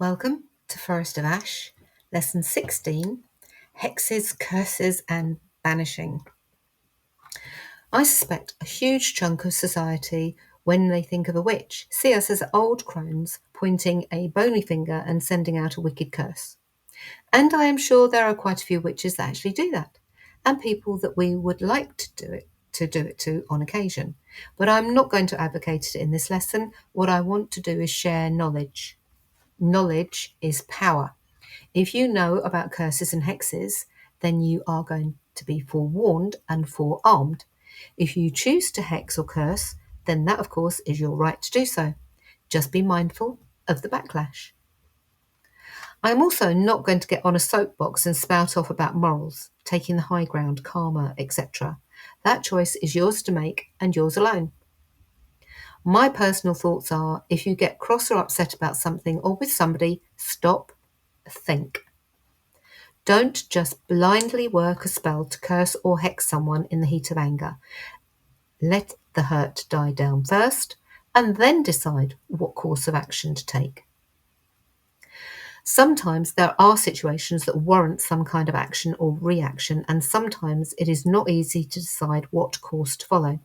Welcome to Forest of Ash, Lesson 16, Hexes, Curses and Banishing. I suspect a huge chunk of society, when they think of a witch, see us as old crones pointing a bony finger and sending out a wicked curse. And I am sure there are quite a few witches that actually do that, and people that we would like to do it to on occasion. But I'm not going to advocate it in this lesson. What I want to do is share knowledge. Knowledge is power. If you know about curses and hexes, then you are going to be forewarned and forearmed. If you choose to hex or curse, then that, of course, is your right to do so. Just be mindful of the backlash. I'm also not going to get on a soapbox and spout off about morals, taking the high ground, karma, etc. That choice is yours to make and yours alone. My personal thoughts are, if you get cross or upset about something or with somebody, stop, think. Don't just blindly work a spell to curse or hex someone in the heat of anger. Let the hurt die down first, and then decide what course of action to take. Sometimes there are situations that warrant some kind of action or reaction, and sometimes it is not easy to decide what course to follow.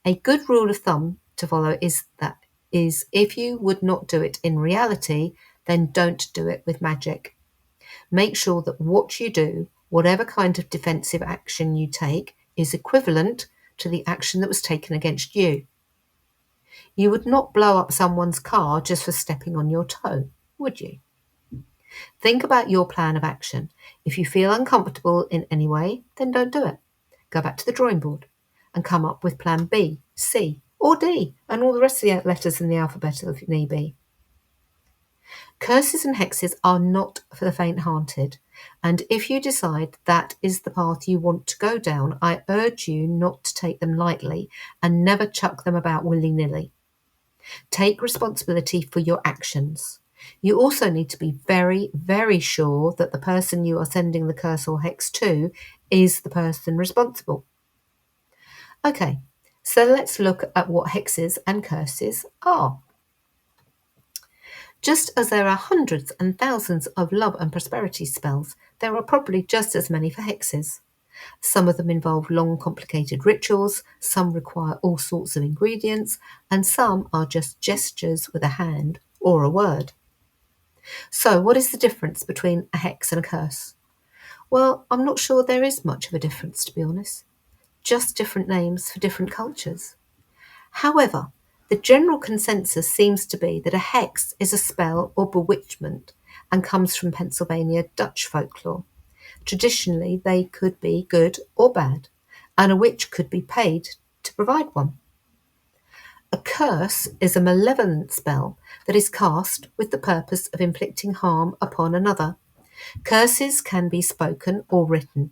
A good rule of thumb to follow is if you would not do it in reality, then don't do it with magic. Make sure that what you do, whatever kind of defensive action you take, is equivalent to the action that was taken against you. You would not blow up someone's car just for stepping on your toe, would you? Think about your plan of action. If you feel uncomfortable in any way, then don't do it. Go back to the drawing board and come up with plan B, C, or D, and all the rest of the letters in the alphabet if need be. Curses and hexes are not for the faint-hearted, and if you decide that is the path you want to go down, I urge you not to take them lightly and never chuck them about willy-nilly. Take responsibility for your actions. You also need to be very, very sure that the person you are sending the curse or hex to is the person responsible. Okay, so let's look at what hexes and curses are. Just as there are hundreds and thousands of love and prosperity spells, there are probably just as many for hexes. Some of them involve long, complicated rituals, some require all sorts of ingredients, and some are just gestures with a hand or a word. So, what is the difference between a hex and a curse? Well, I'm not sure there is much of a difference, to be honest. Just different names for different cultures. However, the general consensus seems to be that a hex is a spell or bewitchment and comes from Pennsylvania Dutch folklore. Traditionally, they could be good or bad, and a witch could be paid to provide one. A curse is a malevolent spell that is cast with the purpose of inflicting harm upon another. Curses can be spoken or written.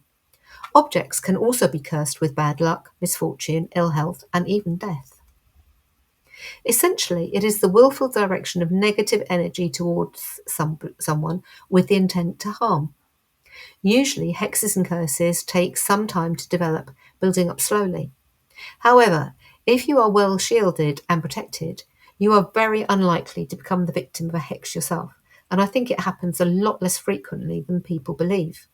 Objects can also be cursed with bad luck, misfortune, ill health, and even death. Essentially, it is the willful direction of negative energy towards someone with the intent to harm. Usually, hexes and curses take some time to develop, building up slowly. However, if you are well shielded and protected, you are very unlikely to become the victim of a hex yourself, and I think it happens a lot less frequently than people believe.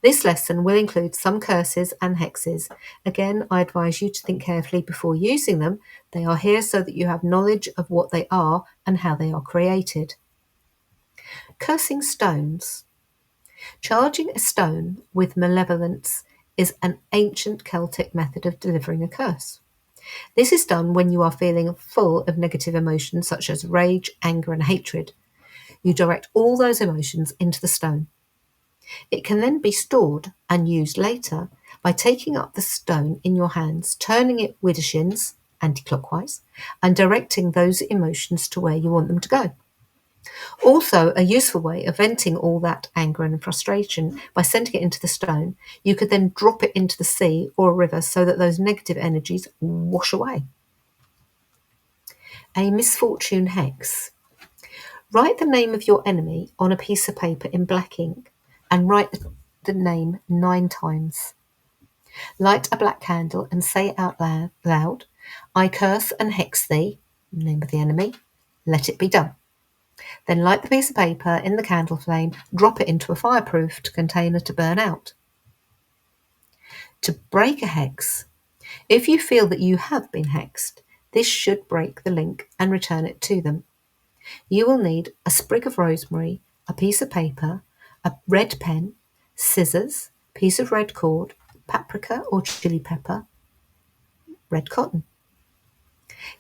This lesson will include some curses and hexes. Again, I advise you to think carefully before using them. They are here so that you have knowledge of what they are and how they are created. Cursing stones. Charging a stone with malevolence is an ancient Celtic method of delivering a curse. This is done when you are feeling full of negative emotions such as rage, anger, and hatred. You direct all those emotions into the stone. It can then be stored and used later by taking up the stone in your hands, turning it widdershins, anti-clockwise, and directing those emotions to where you want them to go. Also, a useful way of venting all that anger and frustration by sending it into the stone, you could then drop it into the sea or a river so that those negative energies wash away. A misfortune hex. Write the name of your enemy on a piece of paper in black ink and write the name 9 times. Light a black candle and say out loud, I curse and hex thee, name of the enemy, let it be done. Then light the piece of paper in the candle flame, drop it into a fireproofed container to burn out. To break a hex, if you feel that you have been hexed, this should break the link and return it to them. You will need a sprig of rosemary, a piece of paper, a red pen, scissors, piece of red cord, paprika or chili pepper, red cotton.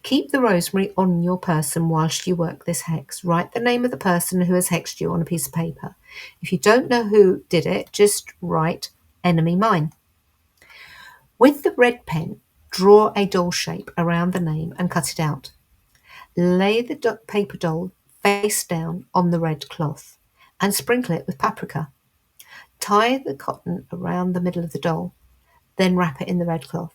Keep the rosemary on your person whilst you work this hex. Write the name of the person who has hexed you on a piece of paper. If you don't know who did it, just write enemy mine. With the red pen, draw a doll shape around the name and cut it out. Lay the paper doll face down on the red cloth and sprinkle it with paprika. Tie the cotton around the middle of the doll, then wrap it in the red cloth.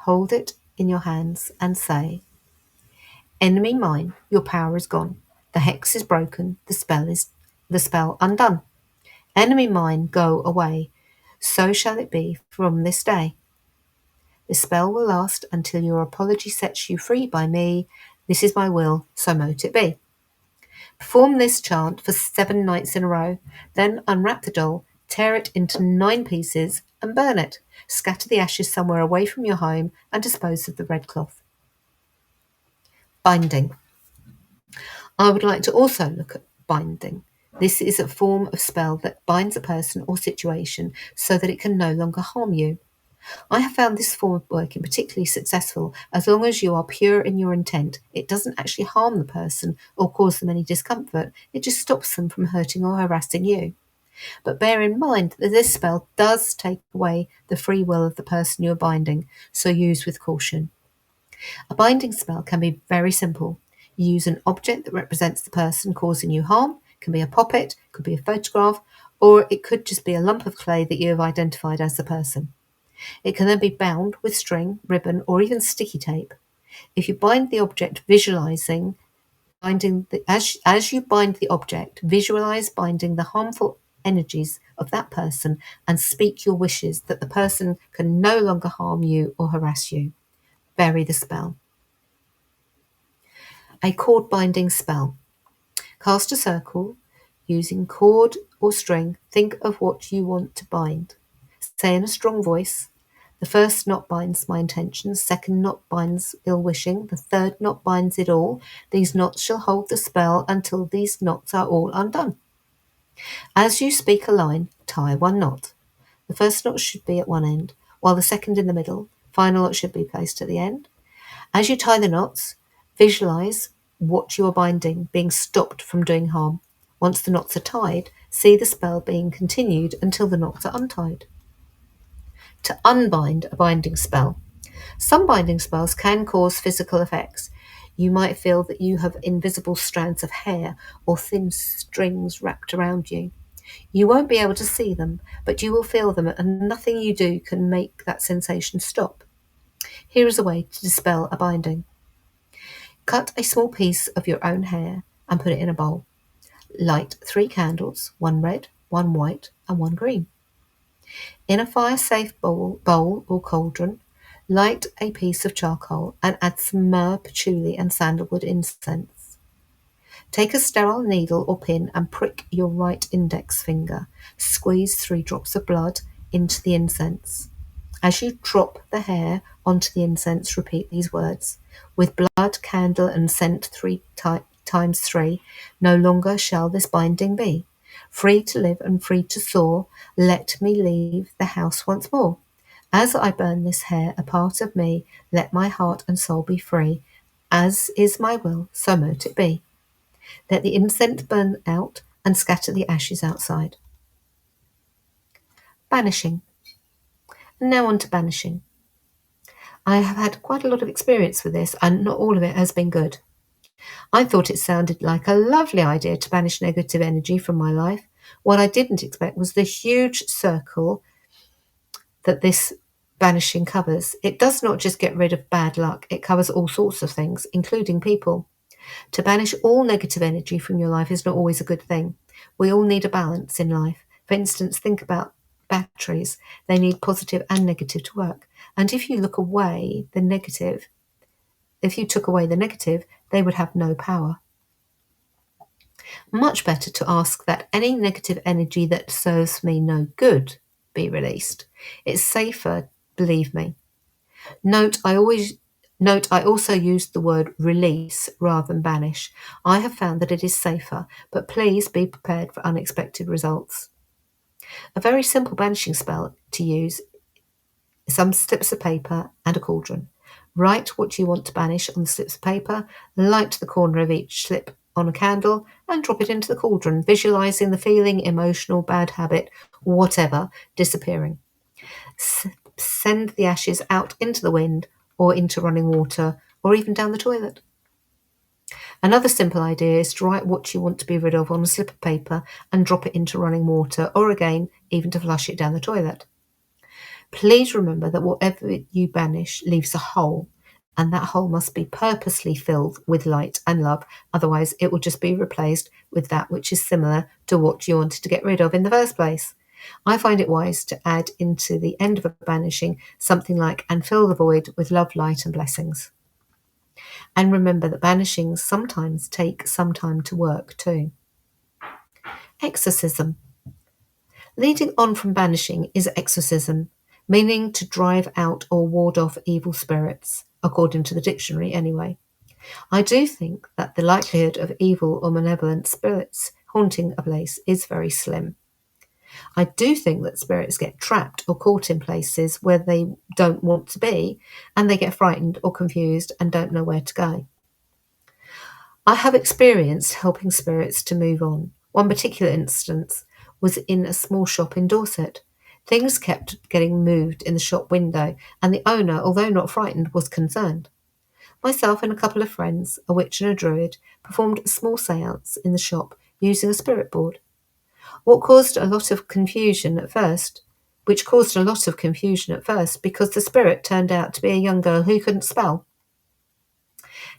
Hold it in your hands and say, "Enemy mine, your power is gone. The hex is broken. The spell undone. Enemy mine, go away. So shall it be from this day. The spell will last until your apology sets you free by me. This is my will, so mote it be." Perform this chant for 7 nights in a row, then unwrap the doll, tear it into 9 pieces and burn it. Scatter the ashes somewhere away from your home and dispose of the red cloth. Binding. I would like to also look at binding. This is a form of spell that binds a person or situation so that it can no longer harm you. I have found this form of working particularly successful as long as you are pure in your intent. It doesn't actually harm the person or cause them any discomfort. It just stops them from hurting or harassing you. But bear in mind that this spell does take away the free will of the person you are binding, so use with caution. A binding spell can be very simple. You use an object that represents the person causing you harm. It can be a poppet, it could be a photograph, or it could just be a lump of clay that you have identified as the person. It can then be bound with string, ribbon, or even sticky tape. If you bind the object, as you bind the object, visualize binding the harmful energies of that person and speak your wishes that the person can no longer harm you or harass you. Bury the spell. A cord binding spell. Cast a circle using cord or string. Think of what you want to bind. Say in a strong voice, "The first knot binds my intentions, second knot binds ill wishing, the third knot binds it all. These knots shall hold the spell until these knots are all undone." As you speak a line, tie 1 knot. The first knot should be at one end, while the second in the middle. Final knot should be placed at the end. As you tie the knots, visualize what you are binding being stopped from doing harm. Once the knots are tied, see the spell being continued until the knots are untied. To unbind a binding spell. Some binding spells can cause physical effects. You might feel that you have invisible strands of hair or thin strings wrapped around you. You won't be able to see them, but you will feel them, and nothing you do can make that sensation stop. Here is a way to dispel a binding. Cut a small piece of your own hair and put it in a bowl. Light 3 candles, 1 red, 1 white, and 1 green. In a fire-safe bowl or cauldron, light a piece of charcoal and add some myrrh, patchouli, and sandalwood incense. Take a sterile needle or pin and prick your right index finger. Squeeze 3 drops of blood into the incense. As you drop the hair onto the incense, repeat these words. With blood, candle, and scent 3 times 3, no longer shall this binding be. Free to live and free to soar, let me leave the house once more. As I burn this hair, a part of me, let my heart and soul be free. As is my will, so mote it be. Let the incense burn out and scatter the ashes outside. Banishing. And now on to banishing. I have had quite a lot of experience with this, and not all of it has been good. I thought it sounded like a lovely idea to banish negative energy from my life. What I didn't expect was the huge circle that this banishing covers. It does not just get rid of bad luck, it covers all sorts of things, including people. To banish all negative energy from your life is not always a good thing. We all need a balance in life. For instance, think about batteries. They need positive and negative to work. And if you took away the negative, they would have no power. Much better to ask that any negative energy that serves me no good be released. It's safer, believe me. Note I also use the word release rather than banish. I have found that it is safer, but please be prepared for unexpected results. A very simple banishing spell to use is some slips of paper and a cauldron. Write what you want to banish on the slips of paper, light the corner of each slip on a candle, and drop it into the cauldron, visualizing the feeling, emotional, bad habit, whatever, disappearing. Send the ashes out into the wind or into running water or even down the toilet. Another simple idea is to write what you want to be rid of on a slip of paper and drop it into running water or again, even to flush it down the toilet. Please remember that whatever you banish leaves a hole, and that hole must be purposely filled with light and love, otherwise, it will just be replaced with that which is similar to what you wanted to get rid of in the first place. I find it wise to add into the end of a banishing something like, and fill the void with love, light, and blessings. And remember that banishings sometimes take some time to work too. Exorcism. Leading on from banishing is exorcism, meaning to drive out or ward off evil spirits, according to the dictionary anyway. I do think that the likelihood of evil or malevolent spirits haunting a place is very slim. I do think that spirits get trapped or caught in places where they don't want to be, and they get frightened or confused and don't know where to go. I have experienced helping spirits to move on. One particular instance was in a small shop in Dorset. Things kept getting moved in the shop window, and the owner, although not frightened, was concerned. Myself and a couple of friends, a witch and a druid, performed a small seance in the shop using a spirit board. What caused a lot of confusion at first, which caused a lot of confusion at first because the spirit turned out to be a young girl who couldn't spell.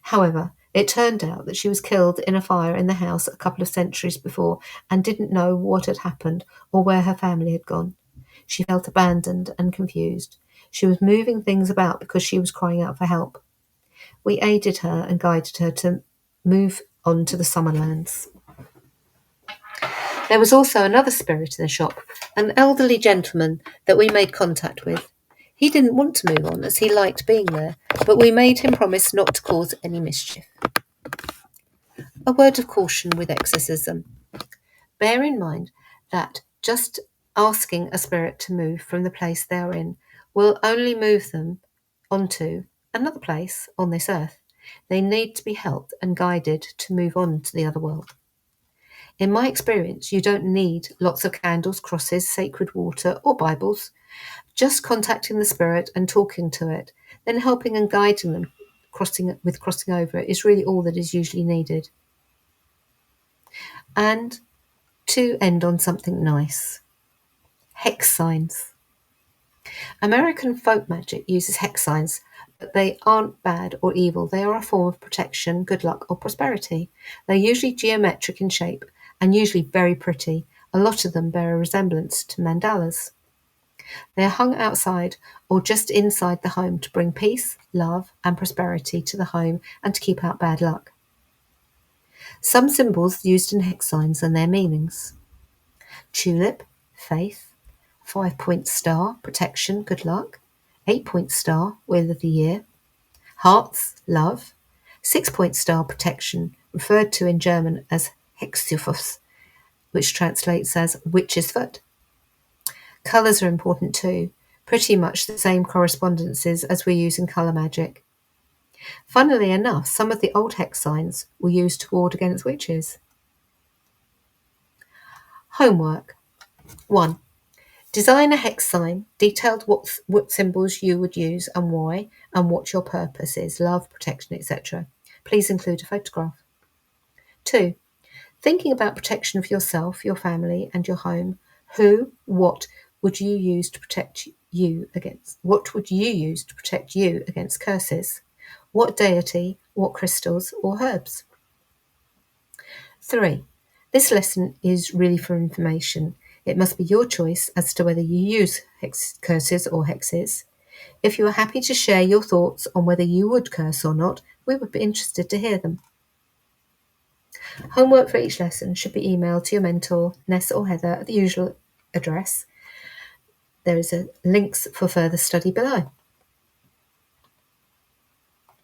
However, it turned out that she was killed in a fire in the house a couple of centuries before and didn't know what had happened or where her family had gone. She felt abandoned and confused. She was moving things about because she was crying out for help. We aided her and guided her to move on to the Summerlands. There was also another spirit in the shop, an elderly gentleman that we made contact with. He didn't want to move on as he liked being there, but we made him promise not to cause any mischief. A word of caution with exorcism. Bear in mind that just asking a spirit to move from the place they are in will only move them onto another place on this earth. They need to be helped and guided to move on to the other world. In my experience, you don't need lots of candles, crosses, sacred water, or Bibles. Just contacting the spirit and talking to it, then helping and guiding them crossing over is really all that is usually needed. And to end on something nice. Hex signs. American folk magic uses hex signs, but they aren't bad or evil. They are a form of protection, good luck, or prosperity. They're usually geometric in shape and usually very pretty. A lot of them bear a resemblance to mandalas. They are hung outside or just inside the home to bring peace, love, and prosperity to the home and to keep out bad luck. Some symbols used in hex signs and their meanings. Tulip, faith. 5-point star, protection, good luck. 8-point star, wheel of the year. Hearts, love. 6-point star, protection, referred to in German as Hexfuß, which translates as witch's foot. Colours are important too, pretty much the same correspondences as we use in colour magic. Funnily enough, some of the old hex signs were used to ward against witches. Homework. 1. Design a hex sign, detailed what symbols you would use and why, and what your purpose is, love, protection, etc. Please include a photograph. 2. Thinking about protection for yourself, your family, and your home. Who, what would you use to protect you against? What would you use to protect you against curses? What deity, what crystals or herbs? 3. This lesson is really for information. It must be your choice as to whether you use curses or hexes. If you are happy to share your thoughts on whether you would curse or not, we would be interested to hear them. Homework for each lesson should be emailed to your mentor, Ness or Heather, at the usual address. There is a links for further study below.